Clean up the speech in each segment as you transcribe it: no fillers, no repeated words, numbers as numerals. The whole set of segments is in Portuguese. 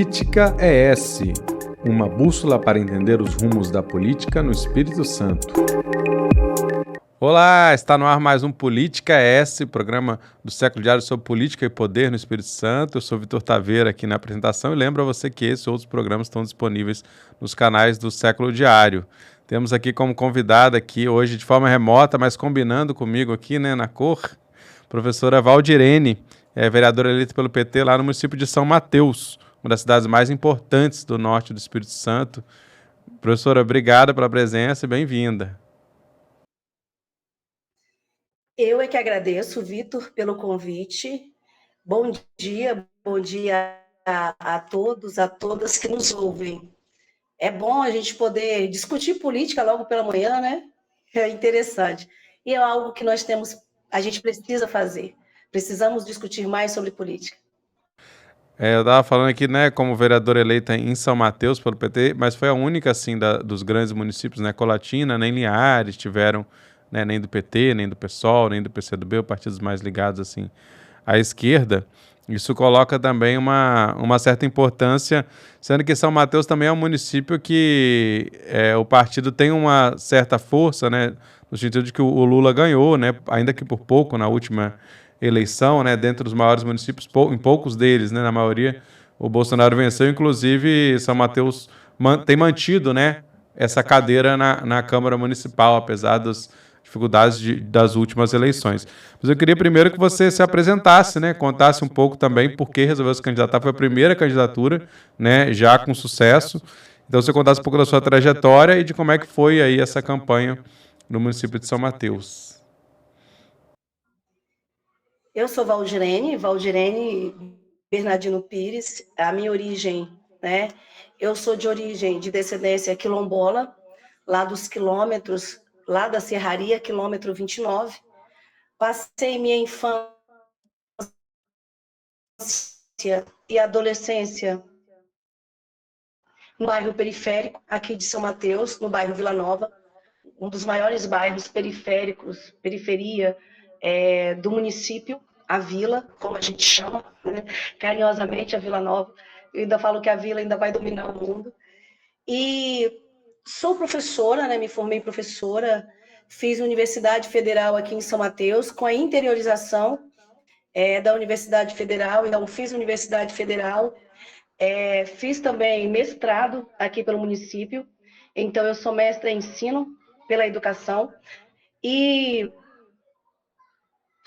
Política é S, uma bússola para entender os rumos da política no Espírito Santo. Olá, está no ar mais um Política é S, programa do Século Diário sobre política e poder no Espírito Santo. Eu sou Vitor Taveira aqui na apresentação e lembro a você que esses e outros programas estão disponíveis nos canais do Século Diário. Temos aqui como convidada aqui hoje de forma remota, mas combinando comigo aqui, né, na cor, professora Valdirene, vereadora eleita pelo PT lá no município de São Mateus, uma das cidades mais importantes do norte do Espírito Santo. Professora, obrigada pela presença e bem-vinda. Eu é que agradeço, Vitor, pelo convite. Bom dia a todos, a todas que nos ouvem. É bom a gente poder discutir política logo pela manhã, né? É interessante. E é algo que a gente precisa fazer. Precisamos discutir mais sobre política. Eu estava falando aqui, né, como vereadora eleita em São Mateus pelo PT, mas foi a única, assim, dos grandes municípios, né, Colatina, nem Linhares tiveram, né, nem do PT, nem do PSOL, nem do PCdoB, partidos mais ligados, assim, à esquerda. Isso coloca também uma certa importância, sendo que São Mateus também é um município que o partido tem uma certa força, né, no sentido de que o Lula ganhou, né, ainda que por pouco na última eleição, né, dentro dos maiores municípios, em poucos deles, né, na maioria, o Bolsonaro venceu, inclusive São Mateus tem mantido, né, essa cadeira na Câmara Municipal, apesar das dificuldades das últimas eleições. Mas eu queria primeiro que você se apresentasse, né, contasse um pouco também por que resolveu se candidatar, foi a primeira candidatura, né, já com sucesso. Então você contasse um pouco da sua trajetória e de como é que foi aí essa campanha no município de São Mateus. Eu sou Valdirene Bernardino Pires, a minha origem, né? Eu sou de descendência quilombola, lá dos quilômetros, lá da Serraria, quilômetro 29. Passei minha infância e adolescência no bairro periférico, aqui de São Mateus, no bairro Vila Nova, um dos maiores bairros periféricos, periferia do município, a Vila, como a gente chama, né? Carinhosamente a Vila Nova. Eu ainda falo que a Vila ainda vai dominar o mundo. E sou professora, né? Me formei professora, fiz Universidade Federal aqui em São Mateus, com a interiorização da Universidade Federal, então fiz Universidade Federal, fiz também mestrado aqui pelo município, então eu sou mestra em ensino pela educação e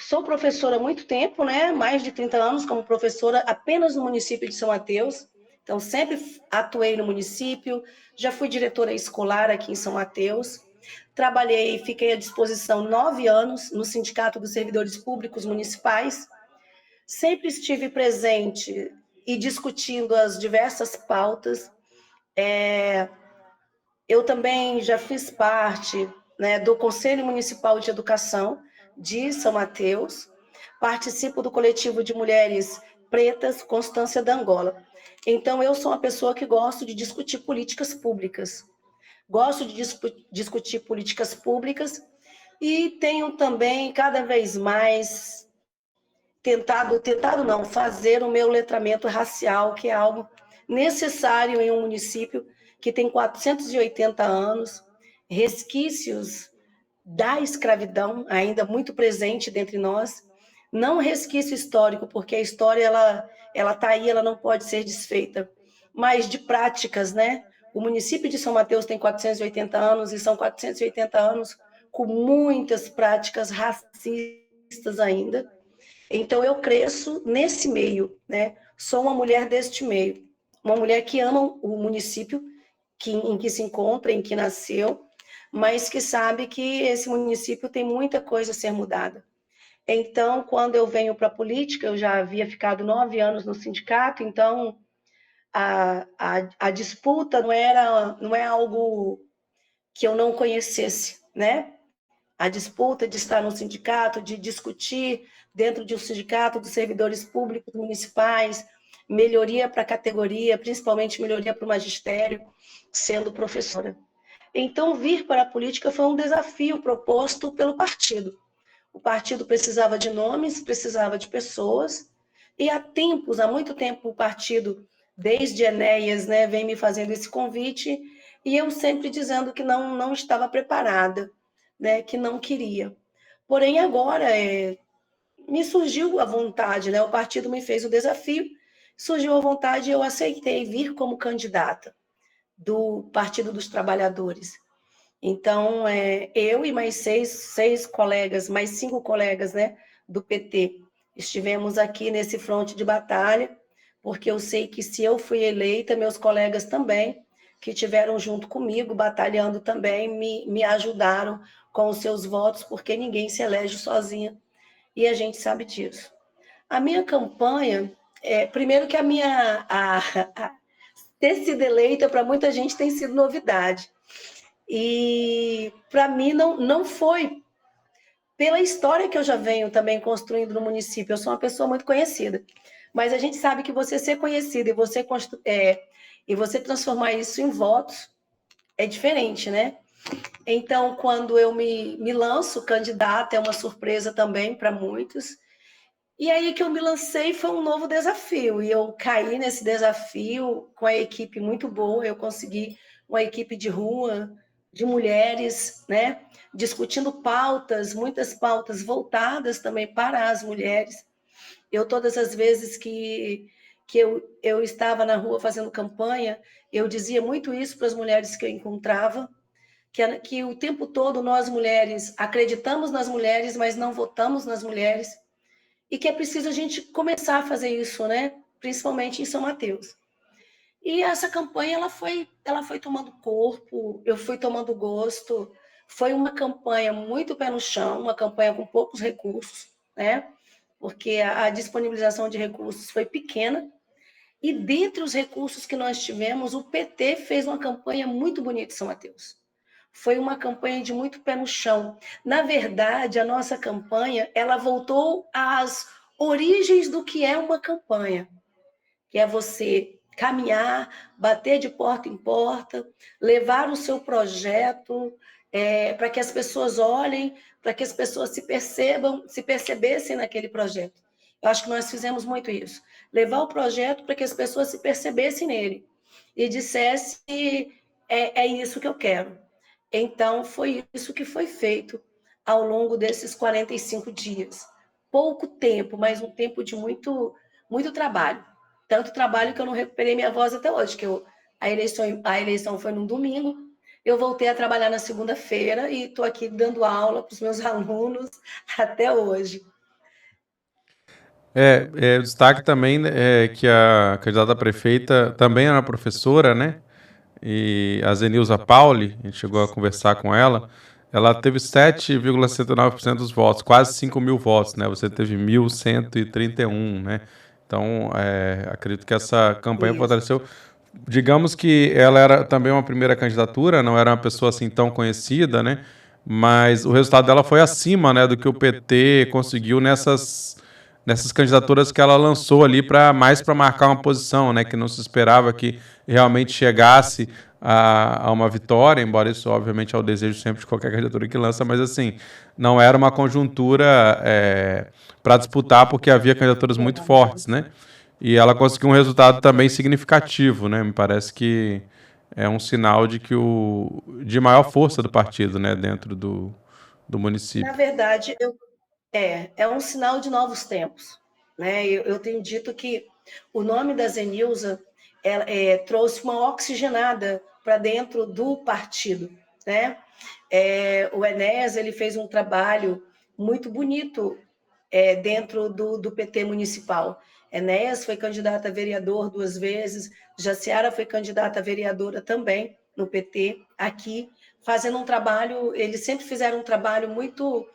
sou professora há muito tempo, né? Mais de 30 anos como professora apenas no município de São Mateus. Então, sempre atuei no município, já fui diretora escolar aqui em São Mateus. Trabalhei e fiquei à disposição 9 anos no Sindicato dos Servidores Públicos Municipais. Sempre estive presente e discutindo as diversas pautas. Eu também já fiz parte, né, do Conselho Municipal de Educação de São Mateus, participo do coletivo de mulheres pretas Constância da Angola. Então, eu sou uma pessoa que gosto de discutir políticas públicas. Gosto de discutir políticas públicas e tenho também, cada vez mais, tentado não, fazer o meu letramento racial, que é algo necessário em um município que tem 480 anos, resquícios da escravidão ainda muito presente dentre nós, não resquício histórico, porque a história ela está aí, ela não pode ser desfeita, mas de práticas, né? O município de São Mateus tem 480 anos e são 480 anos com muitas práticas racistas ainda. Então eu cresço nesse meio, né? Sou uma mulher deste meio, uma mulher que ama o município em que se encontra, em que nasceu, mas que sabe que esse município tem muita coisa a ser mudada. Então, quando eu venho para a política, eu já havia ficado 9 anos no sindicato, então a disputa não é algo que eu não conhecesse, né? A disputa de estar no sindicato, de discutir dentro de um sindicato dos servidores públicos municipais, melhoria para a categoria, principalmente melhoria para o magistério, sendo professora. Então, vir para a política foi um desafio proposto pelo partido. O partido precisava de nomes, precisava de pessoas, e há muito tempo, o partido desde Enéas, né, vem me fazendo esse convite, e eu sempre dizendo que não estava preparada, né, que não queria. Porém, agora me surgiu a vontade, né, o partido me fez o desafio, surgiu a vontade e eu aceitei vir como candidata do Partido dos Trabalhadores. Então, eu e mais seis colegas, mais 5 colegas, né, do PT, estivemos aqui nesse fronte de batalha, porque eu sei que se eu fui eleita, meus colegas também, que estiveram junto comigo, batalhando também, me ajudaram com os seus votos, porque ninguém se elege sozinha, e a gente sabe disso. A minha campanha, primeiro que ter sido eleita para muita gente tem sido novidade. E para mim não foi pela história que eu já venho também construindo no município. Eu sou uma pessoa muito conhecida, mas a gente sabe que você ser conhecida e você transformar isso em votos é diferente, né? Então, quando eu me lanço candidata, é uma surpresa também para muitos. E aí que eu me lancei foi um novo desafio, e eu caí nesse desafio com a equipe muito boa, eu consegui uma equipe de rua, de mulheres, né, discutindo pautas, muitas pautas voltadas também para as mulheres. Eu, todas as vezes que eu estava na rua fazendo campanha, eu dizia muito isso para as mulheres que eu encontrava, que o tempo todo nós mulheres acreditamos nas mulheres, mas não votamos nas mulheres, e que é preciso a gente começar a fazer isso, né? Principalmente em São Mateus. E essa campanha ela foi tomando corpo, eu fui tomando gosto. Foi uma campanha muito pé no chão, uma campanha com poucos recursos, né? Porque a disponibilização de recursos foi pequena. E dentre os recursos que nós tivemos, o PT fez uma campanha muito bonita em São Mateus. Foi uma campanha de muito pé no chão. Na verdade, a nossa campanha, ela voltou às origens do que é uma campanha, que é você caminhar, bater de porta em porta, levar o seu projeto para que as pessoas olhem, para que as pessoas se percebessem naquele projeto. Eu acho que nós fizemos muito isso. Levar o projeto para que as pessoas se percebessem nele e dissessem, é isso que eu quero. Então, foi isso que foi feito ao longo desses 45 dias. Pouco tempo, mas um tempo de muito trabalho. Tanto trabalho que eu não recuperei minha voz até hoje, a eleição foi num domingo, eu voltei a trabalhar na segunda-feira e estou aqui dando aula para os meus alunos até hoje. O destaque também é que a candidata a prefeita também era professora, né? E a Zenilza Pauli, a gente chegou a conversar com ela teve 7,69% dos votos, quase 5.000 votos, né? Você teve 1.131, né? Então, acredito que essa campanha Isso. fortaleceu. Digamos que ela era também uma primeira candidatura, não era uma pessoa assim tão conhecida, né? Mas o resultado dela foi acima, né, do que o PT conseguiu nessas candidaturas que ela lançou ali para mais para marcar uma posição, né, que não se esperava que realmente chegasse a uma vitória, embora isso obviamente é o desejo sempre de qualquer candidatura que lança, mas assim, não era uma conjuntura para disputar porque havia candidaturas muito fortes, né? E ela conseguiu um resultado também significativo, né? Me parece que é um sinal de que de maior força do partido, né, dentro do Na município. verdade, é um sinal de novos tempos. Né? Eu tenho dito que o nome da Zenilza trouxe uma oxigenada para dentro do partido. Né? O Enéas ele fez um trabalho muito bonito dentro do PT municipal. Enéas foi candidata a vereador 2 vezes, Jaciara foi candidata a vereadora também no PT, aqui, fazendo um trabalho, eles sempre fizeram um trabalho muito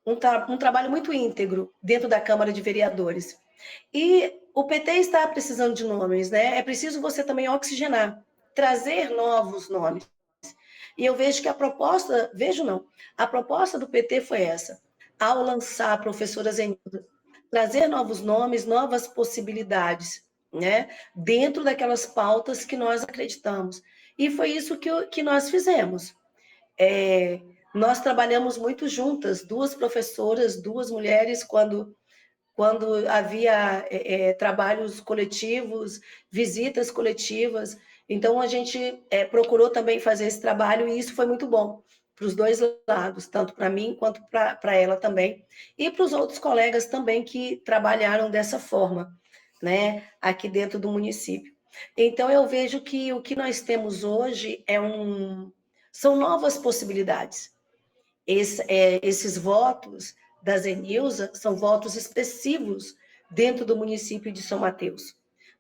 um trabalho muito íntegro dentro da Câmara de Vereadores. E o PT está precisando de nomes, né? É preciso você também oxigenar, trazer novos nomes. E eu vejo que a proposta do PT foi essa, ao lançar a professora Zenilda, trazer novos nomes, novas possibilidades, né? Dentro daquelas pautas que nós acreditamos. E foi isso que nós fizemos. Nós trabalhamos muito juntas, duas professoras, duas mulheres, quando quando havia trabalhos coletivos, visitas coletivas. Então, a gente procurou também fazer esse trabalho e isso foi muito bom para os dois lados, tanto para mim quanto para ela também, e para os outros colegas também que trabalharam dessa forma, né, aqui dentro do município. Então, eu vejo que o que nós temos hoje são novas possibilidades. Esses votos da Zenilza são votos expressivos dentro do município de São Mateus.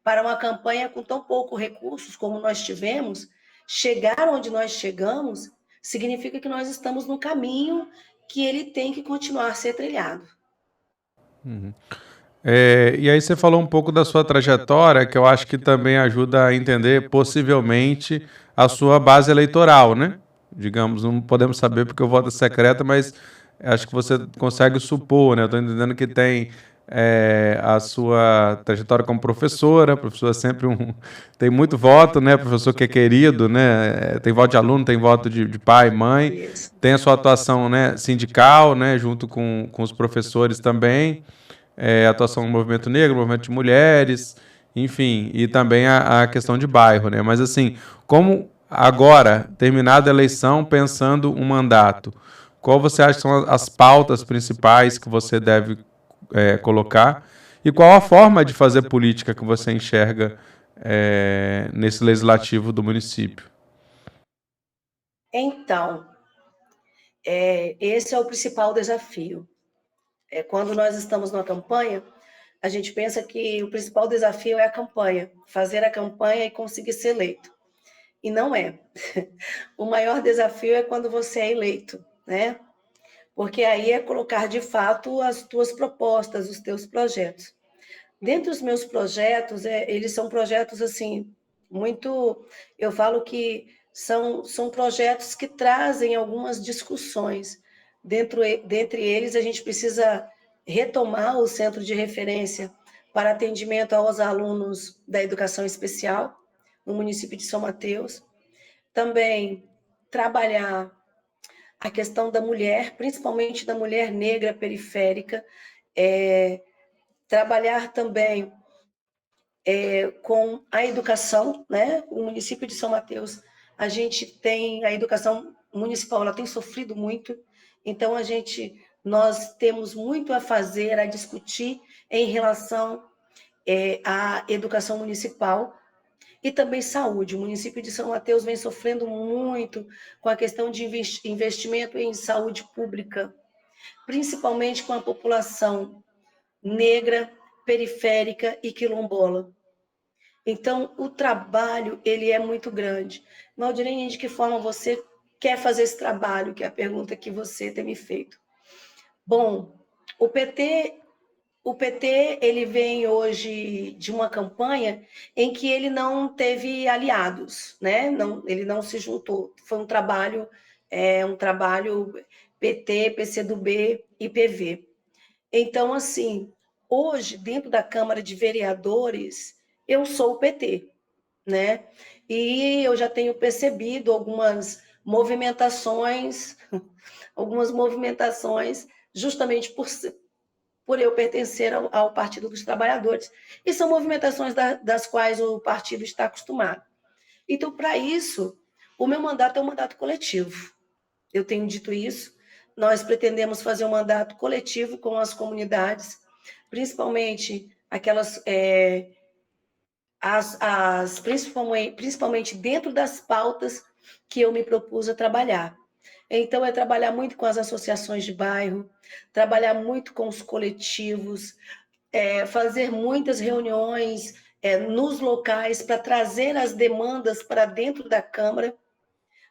Para uma campanha com tão poucos recursos como nós tivemos, chegar onde nós chegamos significa que nós estamos no caminho que ele tem que continuar a ser trilhado. E aí você falou um pouco da sua trajetória, que eu acho que também ajuda a entender, possivelmente, a sua base eleitoral, né? Digamos, não podemos saber porque o voto é secreto, mas acho que você consegue supor, né? Eu estou entendendo que tem a sua trajetória como professora, professor é sempre tem muito voto, né? Professor que é querido, né? Tem voto de aluno, tem voto de pai, mãe, tem a sua atuação, né, sindical, né? Junto com os professores também. Atuação no movimento negro, movimento de mulheres, enfim, e também a questão de bairro, né? Mas assim, como agora, terminada a eleição, pensando um mandato, qual você acha que são as pautas principais que você deve colocar e qual a forma de fazer política que você enxerga nesse legislativo do município? Então, esse é o principal desafio. Quando nós estamos numa campanha, a gente pensa que o principal desafio é a campanha, fazer a campanha e conseguir ser eleito. E não é. O maior desafio é quando você é eleito, né? Porque aí é colocar de fato as tuas propostas, os teus projetos. Dentre os meus projetos, eles são projetos assim, muito. Eu falo que são projetos que trazem algumas discussões. Dentre eles, a gente precisa retomar o centro de referência para atendimento aos alunos da educação especial no município de São Mateus. Também trabalhar a questão da mulher, principalmente da mulher negra periférica, trabalhar também com a educação, né? O município de São Mateus, a gente tem a educação municipal, ela tem sofrido muito, então nós temos muito a fazer, a discutir em relação à educação municipal e também saúde. O município de São Mateus vem sofrendo muito com a questão de investimento em saúde pública, principalmente com a população negra, periférica e quilombola. Então, o trabalho, ele é muito grande. Valdirene, de que forma você quer fazer esse trabalho, que é a pergunta que você tem me feito. Bom, o PT ele vem hoje de uma campanha em que ele não teve aliados, né? Ele não se juntou. Foi um trabalho PT, PCdoB e PV. Então, assim, hoje, dentro da Câmara de Vereadores, eu sou o PT, né? E eu já tenho percebido algumas movimentações justamente por eu pertencer ao Partido dos Trabalhadores. E são movimentações das quais o partido está acostumado. Então, para isso, o meu mandato é um mandato coletivo. Eu tenho dito isso. Nós pretendemos fazer um mandato coletivo com as comunidades, principalmente aquelas, principalmente dentro das pautas que eu me propus a trabalhar. Então, é trabalhar muito com as associações de bairro, trabalhar muito com os coletivos, fazer muitas reuniões nos locais para trazer as demandas para dentro da Câmara,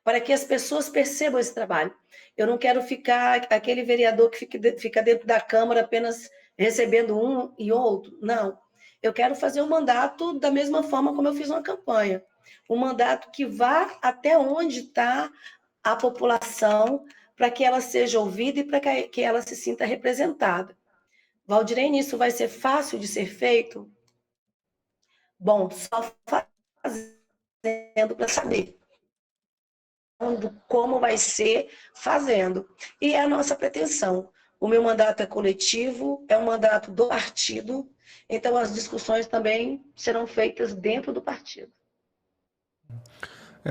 para que as pessoas percebam esse trabalho. Eu não quero ficar aquele vereador que fica dentro da Câmara apenas recebendo um e outro. Não. Eu quero fazer um mandato da mesma forma como eu fiz uma campanha. Um mandato que vá até onde está a população, para que ela seja ouvida e para que ela se sinta representada. Valdirene, isso vai ser fácil de ser feito? Bom, só fazendo para saber como vai ser fazendo. E é a nossa pretensão. O meu mandato é coletivo, é um mandato do partido, então as discussões também serão feitas dentro do partido.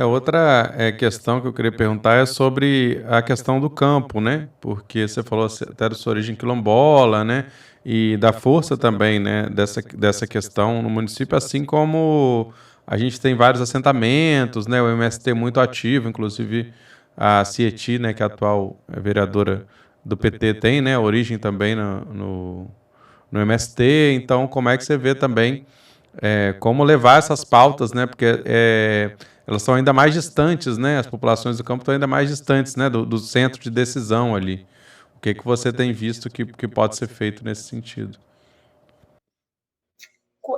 Outra questão que eu queria perguntar é sobre a questão do campo, né? Porque você falou até da sua origem quilombola, né? E da força também, né? Dessa questão no município, assim como a gente tem vários assentamentos, né? O MST muito ativo, inclusive a Cieti, né? Que é a atual vereadora do PT tem, né? Origem também no MST. Então, como é que você vê também como levar essas pautas, né? Porque elas são ainda mais distantes, né? As populações do campo estão ainda mais distantes, né? Do centro de decisão ali. O que que você tem visto que pode ser feito nesse sentido?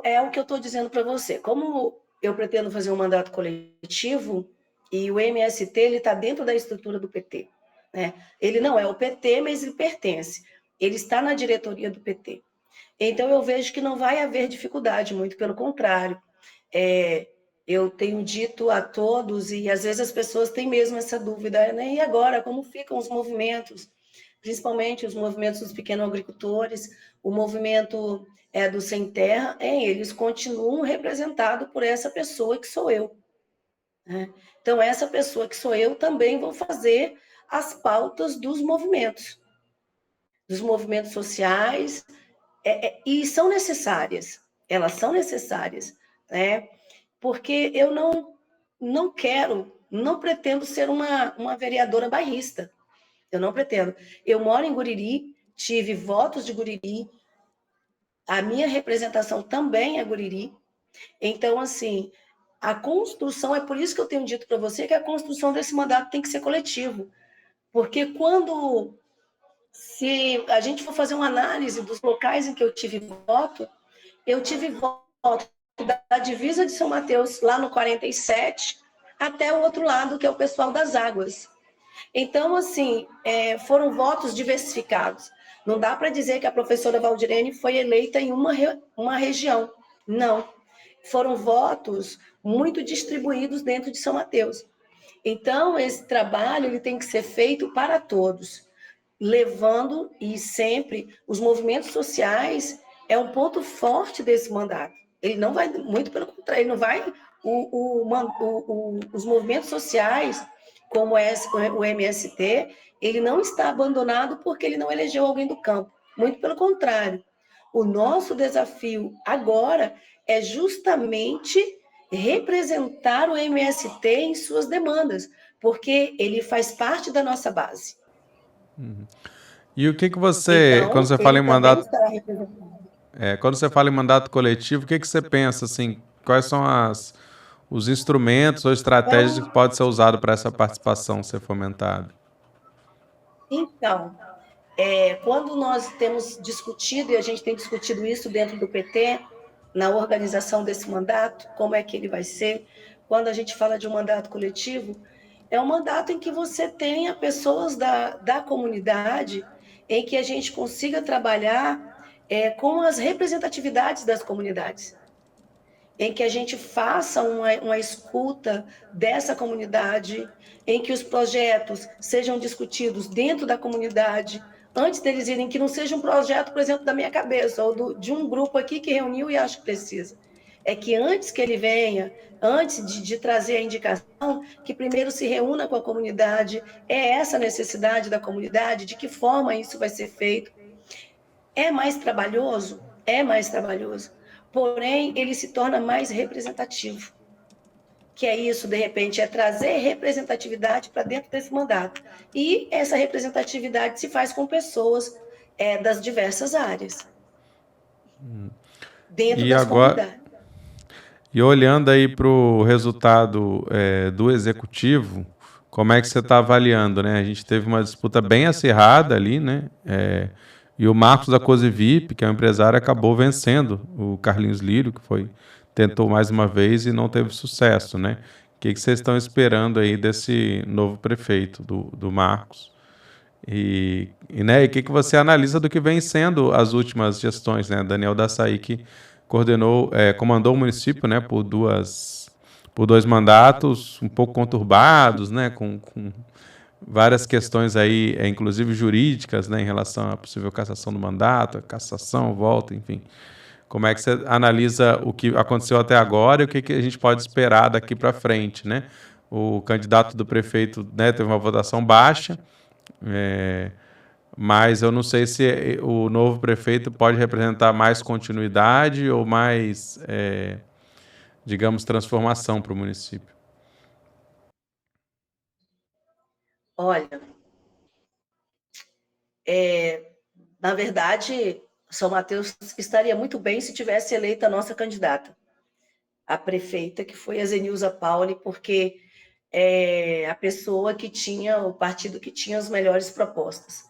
É o que eu estou dizendo para você. Como eu pretendo fazer um mandato coletivo e o MST ele está dentro da estrutura do PT, né? Ele não é o PT, mas ele pertence. Ele está na diretoria do PT. Então eu vejo que não vai haver dificuldade, muito pelo contrário. É, eu tenho dito a todos, e às vezes as pessoas têm mesmo essa dúvida, né? E agora, como ficam os movimentos, principalmente os movimentos dos pequenos agricultores, o movimento do Sem Terra, eles continuam representados por essa pessoa que sou eu. Né? Então, essa pessoa que sou eu também vou fazer as pautas dos movimentos sociais, e são necessárias, elas são necessárias, né? Porque eu não quero, não pretendo ser uma vereadora bairrista, eu não pretendo. Eu moro em Guriri, tive votos de Guriri, a minha representação também é Guriri, então, assim, a construção, é por isso que eu tenho dito para você que a construção desse mandato tem que ser coletivo, porque se a gente for fazer uma análise dos locais em que eu tive voto da divisa de São Mateus, lá no 47, até o outro lado, que é o pessoal das águas. Então, assim, foram votos diversificados. Não dá para dizer que a professora Valdirene foi eleita em uma região. Não. Foram votos muito distribuídos dentro de São Mateus. Então, esse trabalho ele tem que ser feito para todos, levando e sempre os movimentos sociais é um ponto forte desse mandato. Ele não vai, muito pelo contrário, ele não vai. Os movimentos sociais, como o MST, ele não está abandonado porque ele não elegeu alguém do campo. Muito pelo contrário. O nosso desafio agora é justamente representar o MST em suas demandas, porque ele faz parte da nossa base. E o que que você, Então, ele também estará representado. quando você fala em mandato coletivo, o que que você pensa assim? Quais são os instrumentos ou estratégias que podem ser usados para essa participação ser fomentada? Então, quando nós temos discutido, e a gente tem discutido isso dentro do PT, na organização desse mandato, como é que ele vai ser, quando a gente fala de um mandato coletivo, é um mandato em que você tenha pessoas da comunidade, em que a gente consiga trabalhar com as representatividades das comunidades, em que a gente faça uma escuta dessa comunidade, em que os projetos sejam discutidos dentro da comunidade, antes deles irem, que não seja um projeto, por exemplo, da minha cabeça, ou de um grupo aqui que reuniu e acha que precisa. É que antes que ele venha, antes de trazer a indicação, que primeiro se reúna com a comunidade, é essa necessidade da comunidade, de que forma isso vai ser feito. É mais trabalhoso? É mais trabalhoso. Porém, ele se torna mais representativo. Que é isso, de repente, é trazer representatividade para dentro desse mandato. E essa representatividade se faz com pessoas das diversas áreas, dentro E das agora, comunidades. e olhando aí para o resultado do executivo, como é que você está avaliando, né? A gente teve uma disputa bem acirrada ali, né? E o Marcos da Cosevip, que é um empresário, acabou vencendo o Carlinhos Lírio, que tentou mais uma vez e não teve sucesso, né? O que vocês estão esperando aí desse novo prefeito, do Marcos? Né, e o que você analisa do que vem sendo as últimas gestões, né? Daniel Daçaí, que comandou o município, né, por dois mandatos um pouco conturbados, né, com várias questões aí, inclusive jurídicas, né, em relação à possível cassação do mandato, cassação, volta, enfim. Como é que você analisa o que aconteceu até agora e o que a gente pode esperar daqui para frente, né? O candidato do prefeito, né, teve uma votação baixa, é, mas eu não sei se o novo prefeito pode representar mais continuidade ou mais, digamos, transformação para o município. Olha, na verdade, São Mateus estaria muito bem se tivesse eleita a nossa candidata, a prefeita, que foi a Zenilza Pauli, porque é a pessoa que tinha, o partido que tinha as melhores propostas.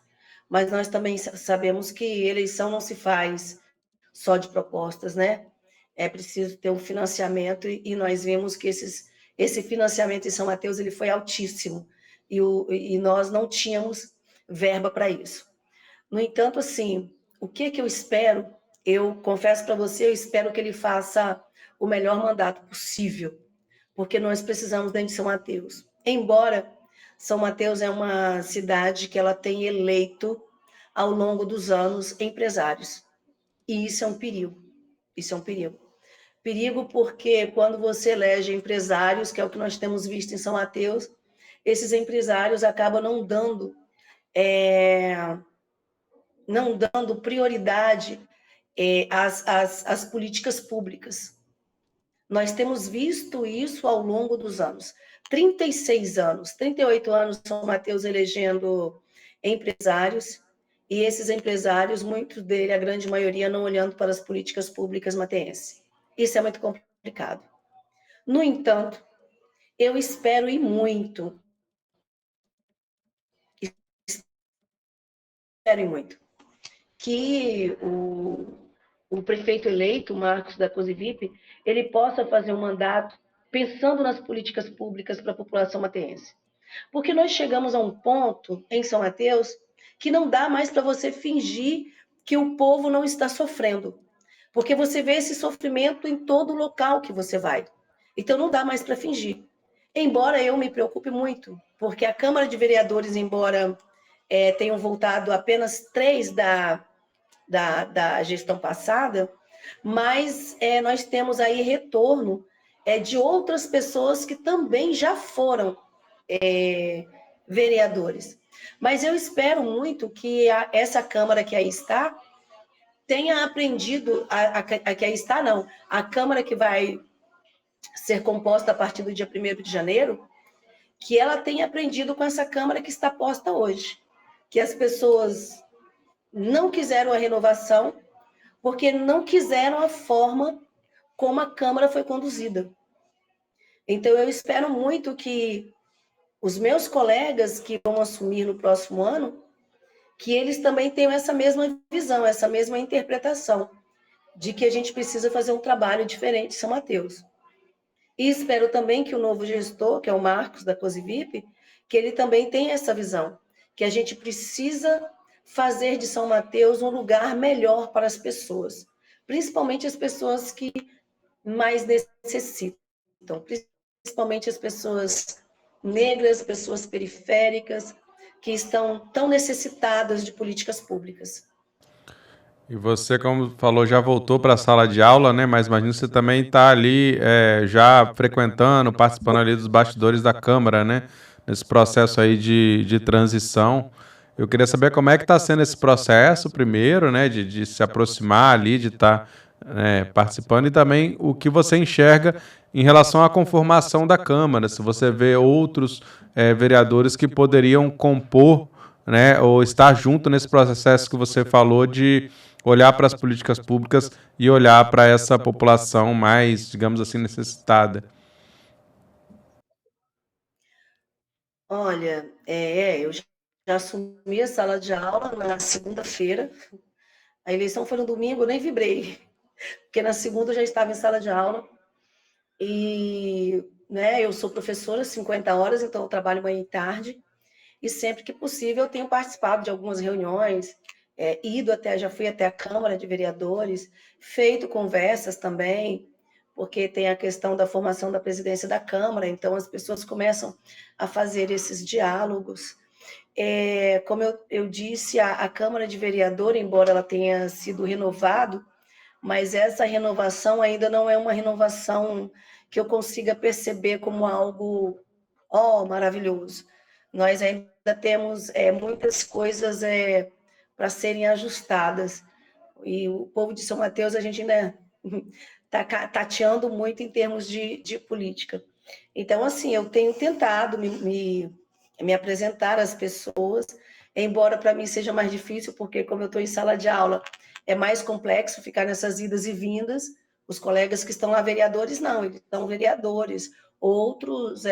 Mas nós também sabemos que eleição não se faz só de propostas, né? É preciso ter um financiamento e nós vimos que esse financiamento em São Mateus ele foi altíssimo e nós não tínhamos verba para isso. No entanto, assim, o que eu espero? Eu confesso para você, eu espero que ele faça o melhor mandato possível, porque nós precisamos dentro de São Mateus. Embora São Mateus é uma cidade que ela tem eleito ao longo dos anos empresários. E isso é um perigo. Isso é um perigo. Perigo porque quando você elege empresários, que é o que nós temos visto em São Mateus, esses empresários acabam não dando prioridade às políticas públicas. Nós temos visto isso ao longo dos anos. 36 anos, 38 anos, São Mateus elegendo empresários, e esses empresários, muitos deles, a grande maioria, não olhando para as políticas públicas mateenses. Isso é muito complicado. No entanto, eu espero e muito, espero e muito, que o prefeito eleito, Marcos da Cosivipe, ele possa fazer um mandato pensando nas políticas públicas para a população mateense. Porque nós chegamos a um ponto em São Mateus que não dá mais para você fingir que o povo não está sofrendo. Porque você vê esse sofrimento em todo local que você vai. Então não dá mais para fingir. Embora eu me preocupe muito, porque a Câmara de Vereadores, embora tenham voltado apenas 3 da gestão passada, mas nós temos aí retorno de outras pessoas que também já foram vereadores. Mas eu espero muito que essa Câmara que aí está tenha aprendido, a que aí está não, a Câmara que vai ser composta a partir do dia 1º de janeiro, que ela tenha aprendido com essa Câmara que está posta hoje, que as pessoas não quiseram a renovação porque não quiseram a forma como a Câmara foi conduzida. Então, eu espero muito que os meus colegas que vão assumir no próximo ano, que eles também tenham essa mesma visão, essa mesma interpretação, de que a gente precisa fazer um trabalho diferente em São Mateus. E espero também que o novo gestor, que é o Marcos da Cosivip, que ele também tenha essa visão, que a gente precisa fazer de São Mateus um lugar melhor para as pessoas, principalmente as pessoas que mais necessitam, principalmente as pessoas negras, pessoas periféricas, que estão tão necessitadas de políticas públicas. E você, como falou, já voltou para a sala de aula, né? Mas imagino que você também está ali já frequentando, participando ali dos bastidores da Câmara, né? Nesse processo aí de transição. Eu queria saber como é que está sendo esse processo, primeiro, né? De se aproximar ali, de estar participando, e também o que você enxerga em relação à conformação da Câmara. Se você vê outros vereadores que poderiam compor, né? Ou estar junto nesse processo que você falou de olhar para as políticas públicas e olhar para essa população mais, digamos assim, necessitada. Olha, eu já assumi a sala de aula na segunda-feira. A eleição foi no domingo, eu nem vibrei, porque na segunda eu já estava em sala de aula. E eu sou professora, 50 horas, então eu trabalho manhã e tarde. E sempre que possível eu tenho participado de algumas reuniões, já fui até a Câmara de Vereadores, feito conversas também, porque tem a questão da formação da presidência da Câmara, então as pessoas começam a fazer esses diálogos. Como eu disse, a Câmara de Vereador, embora ela tenha sido renovado, mas essa renovação ainda não é uma renovação que eu consiga perceber como algo, maravilhoso. Nós ainda temos muitas coisas para serem ajustadas. E o povo de São Mateus, a gente ainda está tateando muito em termos de política. Então, assim, eu tenho tentado me apresentar às pessoas, embora para mim seja mais difícil, porque como eu estou em sala de aula, é mais complexo ficar nessas idas e vindas. Os colegas que estão lá vereadores, não, eles são vereadores. Outros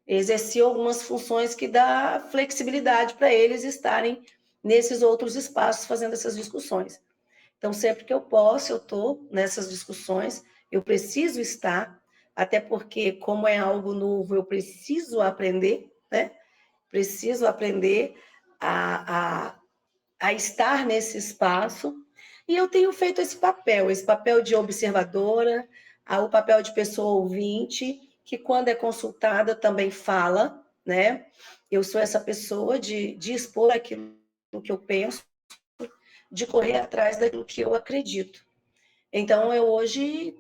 exerciam algumas funções que dá flexibilidade para eles estarem nesses outros espaços fazendo essas discussões. Então, sempre que eu posso, eu estou nessas discussões, eu preciso estar, até porque, como é algo novo, eu preciso aprender, né? Preciso aprender a, a, a estar nesse espaço, e eu tenho feito esse papel de observadora, o papel de pessoa ouvinte, que quando é consultada também fala, né? Eu sou essa pessoa de expor aquilo que eu penso, de correr atrás daquilo que eu acredito. Então, eu hoje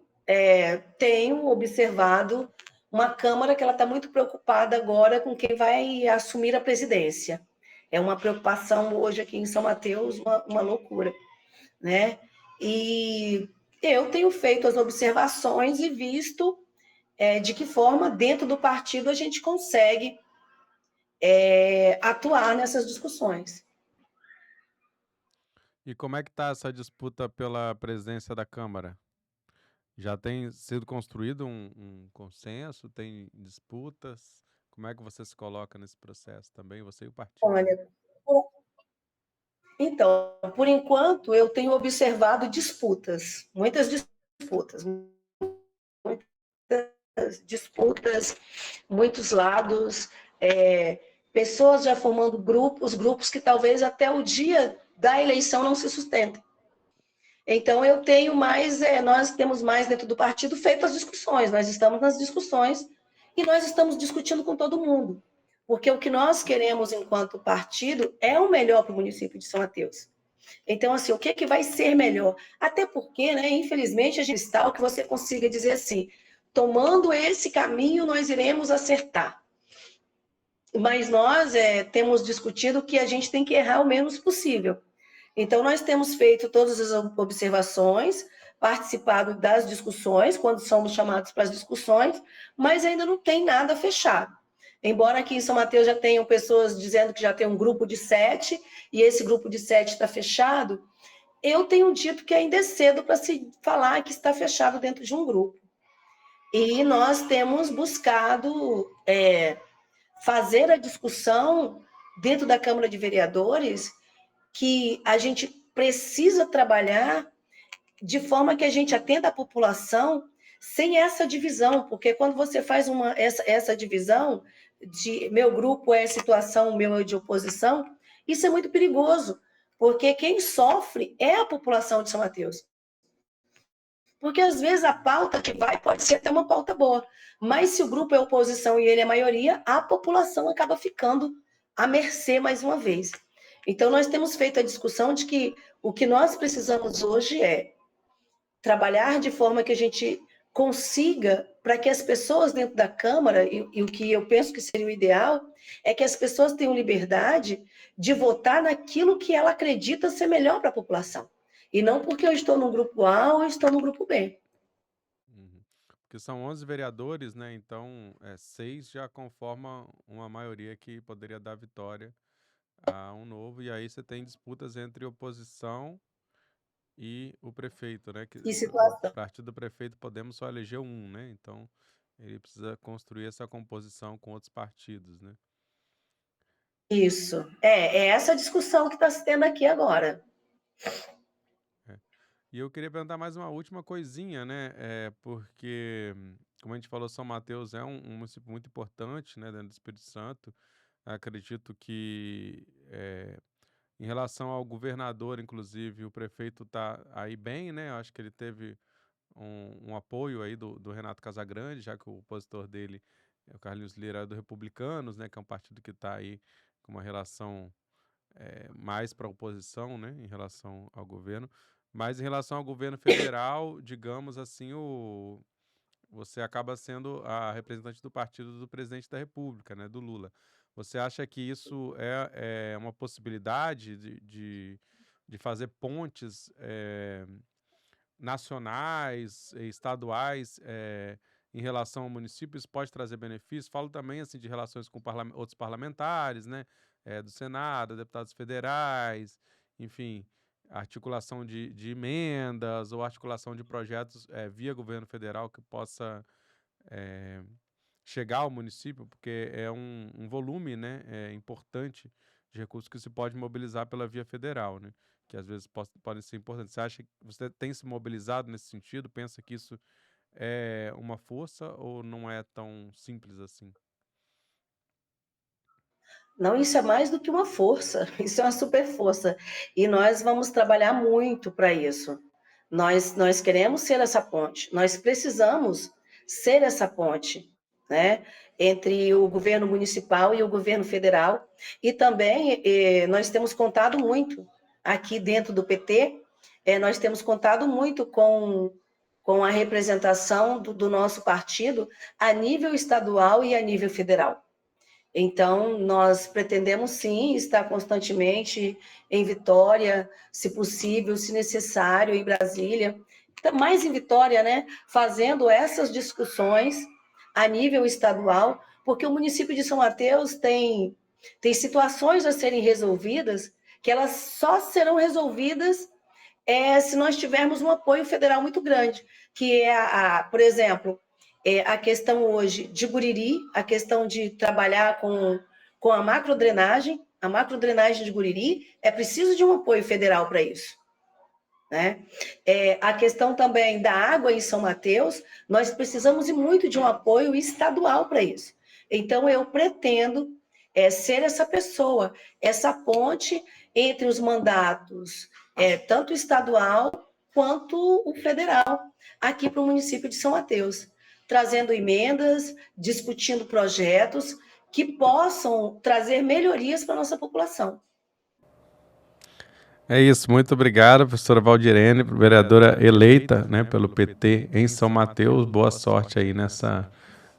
tenho observado uma Câmara que ela está muito preocupada agora com quem vai assumir a presidência. É uma preocupação hoje aqui em São Mateus, uma loucura, né? E eu tenho feito as observações e visto de que forma, dentro do partido, a gente consegue atuar nessas discussões. E como é que está essa disputa pela presidência da Câmara? Já tem sido construído um consenso? Tem disputas? Como é que você se coloca nesse processo também, você e o partido, né? Olha, então, por enquanto, eu tenho observado disputas, muitas disputas, muitos lados, pessoas já formando grupos que talvez até o dia da eleição não se sustentem. Então, eu tenho mais, nós temos mais dentro do partido feito as discussões, nós estamos nas discussões e nós estamos discutindo com todo mundo, porque o que nós queremos enquanto partido é o melhor para o município de São Mateus. Então, assim, o que, que vai ser melhor? Até porque, né, infelizmente, a gente está o que você consiga dizer assim, tomando esse caminho, nós iremos acertar. Mas nós temos discutido que a gente tem que errar o menos possível. Então, nós temos feito todas as observações, participado das discussões, quando somos chamados para as discussões, mas ainda não tem nada fechado. Embora aqui em São Mateus já tenham pessoas dizendo que já tem um grupo de 7, e esse grupo de 7 está fechado, eu tenho dito que ainda é cedo para se falar que está fechado dentro de um grupo. E nós temos buscado fazer a discussão dentro da Câmara de Vereadores que a gente precisa trabalhar de forma que a gente atenda a população sem essa divisão, porque quando você faz essa divisão de meu grupo é situação, meu é de oposição, isso é muito perigoso, porque quem sofre é a população de São Mateus. Porque às vezes a pauta que vai pode ser até uma pauta boa, mas se o grupo é oposição e ele é maioria, a população acaba ficando à mercê mais uma vez. Então, nós temos feito a discussão de que o que nós precisamos hoje é trabalhar de forma que a gente consiga, para que as pessoas dentro da Câmara, e o que eu penso que seria o ideal, é que as pessoas tenham liberdade de votar naquilo que ela acredita ser melhor para a população. E não porque eu estou no grupo A ou estou no grupo B. Uhum. Porque são 11 vereadores, né? Então, 6 já conformam uma maioria que poderia dar vitória a um novo. E aí você tem disputas entre oposição e o prefeito, né? Que Que o situação. partido do prefeito Podemos só elegeu um, né? Então, ele precisa construir essa composição com outros partidos, né? Isso. É essa discussão que está se tendo aqui agora. É. E eu queria perguntar mais uma última coisinha, né? Porque, como a gente falou, São Mateus é um município muito importante, né, dentro do Espírito Santo. Acredito que, em relação ao governador, inclusive, o prefeito está aí bem, né? Eu acho que ele teve um apoio aí do Renato Casagrande, já que o opositor dele é o Carlinhos Lira do Republicanos, né? Que é um partido que está aí com uma relação mais para a oposição, né, em relação ao governo, mas em relação ao governo federal, digamos assim, você acaba sendo a representante do partido do presidente da República, né, do Lula. Você acha que isso é uma possibilidade de fazer pontes nacionais, estaduais, em relação ao município? Isso pode trazer benefícios? Falo também assim de relações com outros parlamentares, né, do Senado, deputados federais, enfim, articulação de emendas ou articulação de projetos via governo federal que possa eh, chegar ao município, porque é um volume, né, importante de recursos que se pode mobilizar pela via federal, né, que às vezes podem ser importantes. Você acha que você tem se mobilizado nesse sentido? Pensa que isso é uma força ou não é tão simples assim? Não, isso é mais do que uma força, isso é uma super força. E nós vamos trabalhar muito para isso. Nós queremos ser essa ponte, nós precisamos ser essa ponte, né, entre o governo municipal e o governo federal. E também nós temos contado muito aqui dentro do PT, nós temos contado muito com a representação do nosso partido a nível estadual e a nível federal. Então, nós pretendemos sim estar constantemente em Vitória, se possível, se necessário, em Brasília, mais em Vitória, né? Fazendo essas discussões a nível estadual, porque o município de São Mateus tem situações a serem resolvidas que elas só serão resolvidas se nós tivermos um apoio federal muito grande, que é, por exemplo, a questão hoje de Guriri, a questão de trabalhar com a macrodrenagem de Guriri, é preciso de um apoio federal para isso. Né? A questão também da água em São Mateus, nós precisamos muito de um apoio estadual para isso. Então, eu pretendo ser essa pessoa, essa ponte entre os mandatos, tanto estadual quanto o federal, aqui para o município de São Mateus, trazendo emendas, discutindo projetos que possam trazer melhorias para a nossa população. É isso, muito obrigado, professora Valdirene, vereadora eleita, né, pelo PT em São Mateus. Boa sorte aí nessa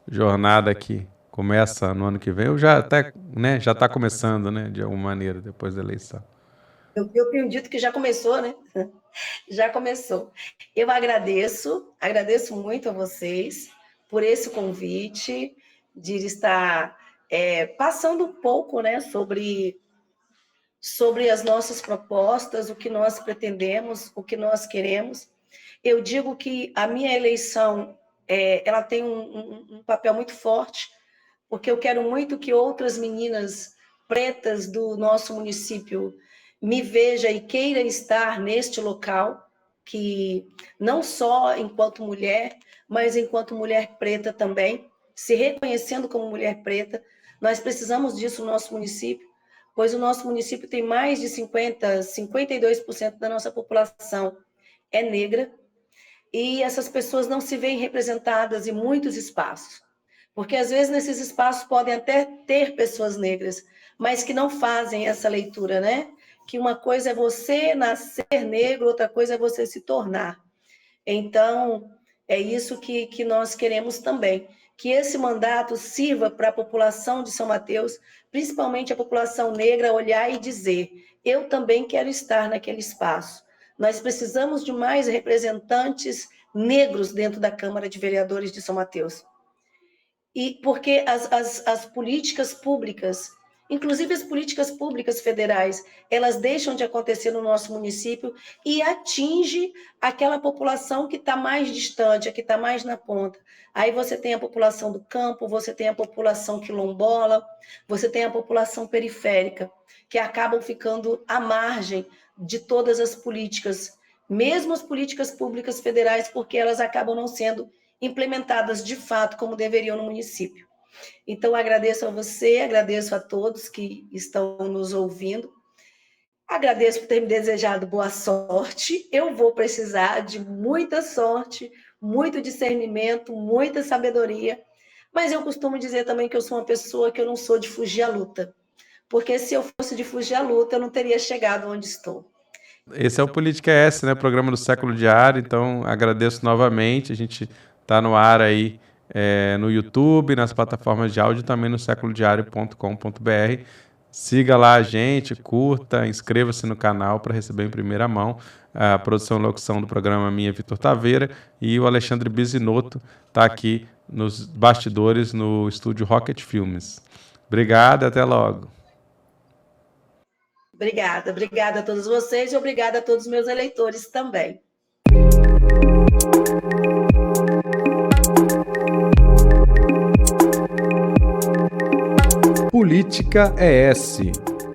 jornada que começa no ano que vem, ou já até, né, já está começando, né, de alguma maneira, depois da eleição. Eu tenho dito que já começou, né? Já começou. Eu agradeço muito a vocês por esse convite, de estar passando um pouco, né, sobre as nossas propostas, o que nós pretendemos, o que nós queremos. Eu digo que a minha eleição ela tem um papel muito forte, porque eu quero muito que outras meninas pretas do nosso município me veja e queira estar neste local, que não só enquanto mulher, mas enquanto mulher preta também, se reconhecendo como mulher preta. Nós precisamos disso no nosso município, pois o nosso município tem mais de 52% da nossa população é negra, e essas pessoas não se veem representadas em muitos espaços. Porque às vezes nesses espaços podem até ter pessoas negras, mas que não fazem essa leitura, né? Que uma coisa é você nascer negro, outra coisa é você se tornar. Então, é isso que nós queremos também, que esse mandato sirva para a população de São Mateus, principalmente a população negra, olhar e dizer: eu também quero estar naquele espaço. Nós precisamos de mais representantes negros dentro da Câmara de Vereadores de São Mateus. E porque as políticas públicas, inclusive as políticas públicas federais, elas deixam de acontecer no nosso município e atinge aquela população que está mais distante, a que está mais na ponta. Aí você tem a população do campo, você tem a população quilombola, você tem a população periférica, que acabam ficando à margem de todas as políticas, mesmo as políticas públicas federais, porque elas acabam não sendo implementadas de fato como deveriam no município. Então, agradeço a você, agradeço a todos que estão nos ouvindo, agradeço por ter me desejado boa sorte. Eu vou precisar de muita sorte, muito discernimento, muita sabedoria, mas eu costumo dizer também que eu sou uma pessoa que eu não sou de fugir à luta, porque se eu fosse de fugir à luta, eu não teria chegado onde estou. Esse é o Política S, né? Programa do Século Diário. Então, agradeço novamente. A gente está no ar aí no YouTube, nas plataformas de áudio, também no séculodiario.com.br. Siga lá a gente, curta, inscreva-se no canal para receber em primeira mão. A produção e locução do programa minha, Vitor Taveira, e o Alexandre Bisinotto está aqui nos bastidores no estúdio Rocket Filmes. Obrigado, até logo. Obrigada a todos vocês e obrigada a todos os meus eleitores também. Política ES,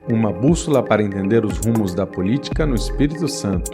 uma bússola para entender os rumos da política no Espírito Santo.